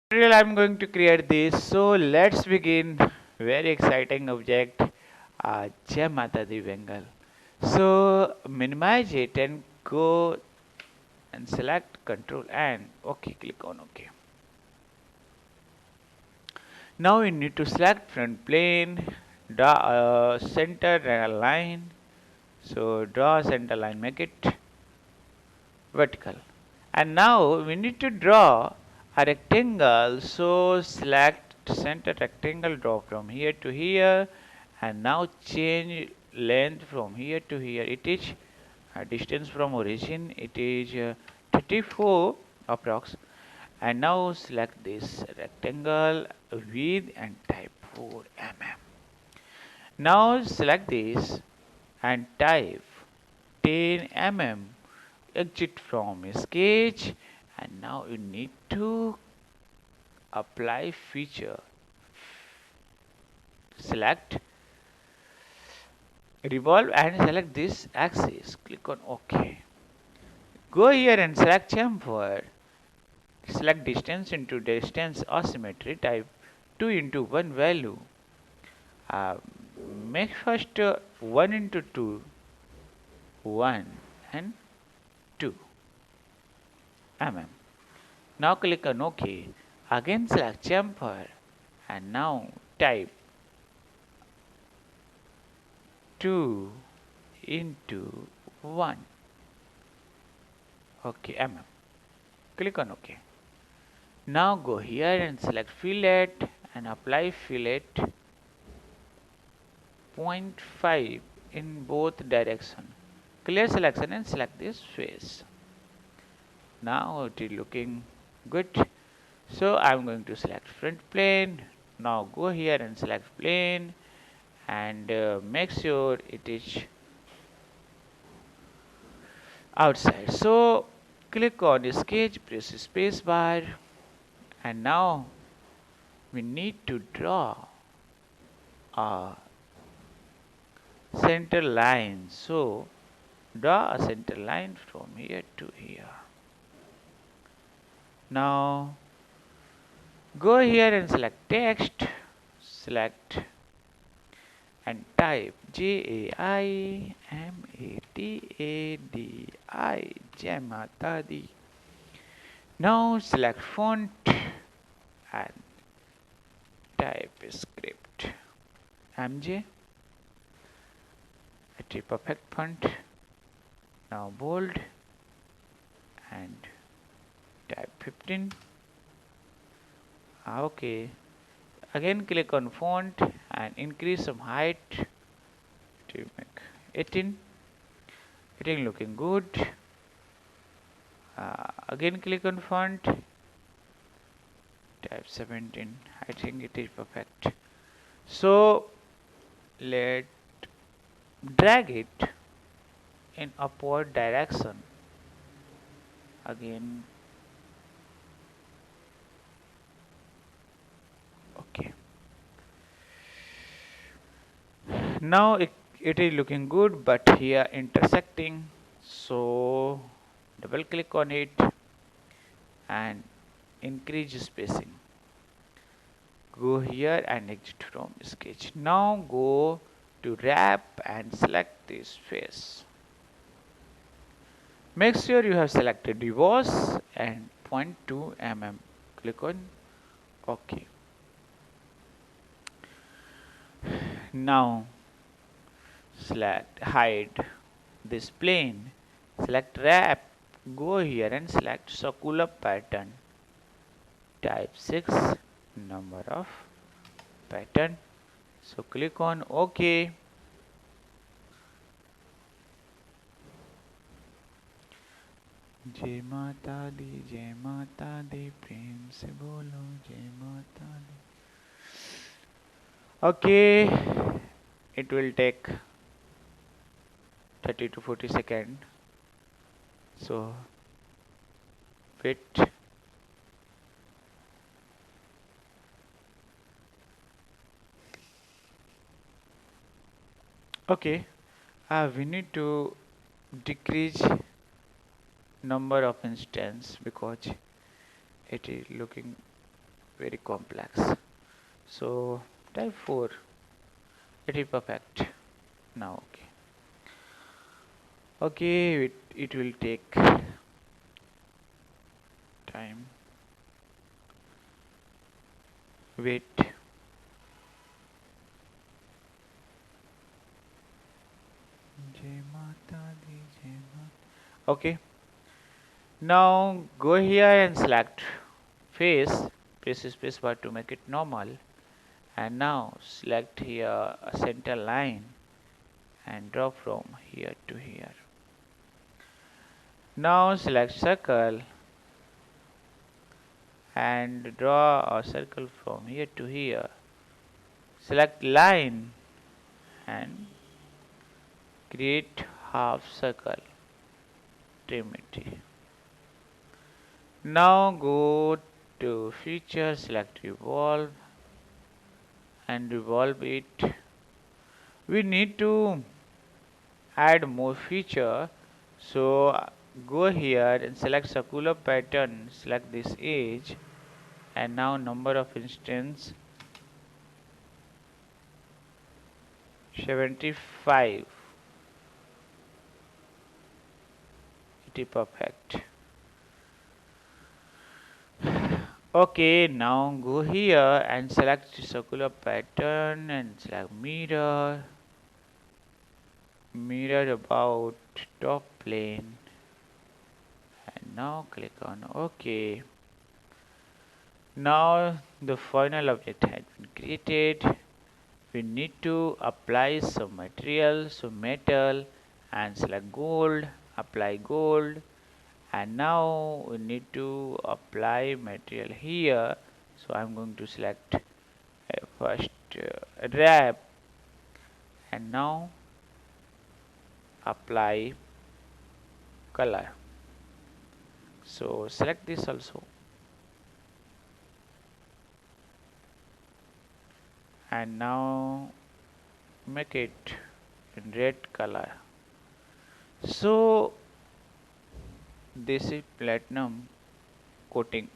Tutorial I'm going to create this. So let's begin. Very exciting object. Jai Mata Di Bangle. So minimize it and go and select Control and OK. Click on OK. Now we need to select front plane, draw a center and a line. So draw a center line, make it vertical. And now we need to draw a rectangle. So select center rectangle, draw from here to here, and now change length from here to here. It is distance from origin. It is 34 approx. And now select this rectangle width and type 4 mm. Now select this and type 10 mm. Exit from sketch, and now you need to apply feature. Select revolve and select this axis. Click on OK. Go here and select chamfer. Select distance into distance asymmetry. Type 2 into 1 value. Uh, Make first 1 into 2 1 and 2 mm. Now click on OK. Again select chamfer and now type 2 into 1 OK mm. Click on OK. Now go here and select fillet and apply fillet 0.5 in both direction. Clear selection and select this face. Now it is looking good. So I am going to select front plane. Now go here and select plane and make sure it is outside. So click on sketch, press space bar, and now we need to draw a center line. So draw a center line from here to here. Now go here and select text, select and type Jaimati, Jai Mata Di. Now select font and type script MJ. It is perfect font. Now bold and type 15. Okay. Again click on font and increase some height to make 18. It is looking good. Again click on font, type 17. I think it is perfect. So let drag it in upward direction. Again, okay. Now it is looking good, but here intersecting. So double click on it and increase spacing. Go here and exit from sketch. Now go to wrap and select this face. Make sure you have selected reverse and 0.2 mm. Click on OK. Now select hide this plane. Select wrap. Go here and select circular pattern. Type 6 number of pattern. So click on OK. जय माता दी प्रेम से बोलो जय माता दी. Okay, it will take 30 to 40 seconds. So wait. Okay, we need to decrease number of instance because it is looking very complex. So type 4, it is perfect now. Okay, it will take time. Wait. Jai Mata Di, Jai Mata. Okay, now go here and select face. Press space bar to make it normal. And now select here a center line and draw from here to here. Now select circle and draw a circle from here to here. Select line and create half circle. Trim it. Now go to feature, select revolve and revolve it. We need to add more feature, so go here and select circular pattern, select this edge, and now number of instance 75. It is perfect. Okay, now go here and select circular pattern and select mirror about top plane, and now click on OK. Now the final object has been created. We need to apply some material, some metal, and select gold, apply gold, and now we need to apply material here. So I'm going to select first wrap, and now apply color. So select this also, and now make it in red color. So this is platinum coating,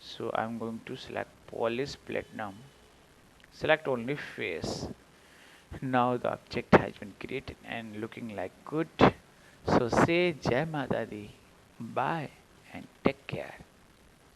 so I'm going to select polish platinum, select only face. Now the object has been created and looking like good. So say Jai Mata Di, bye and take care.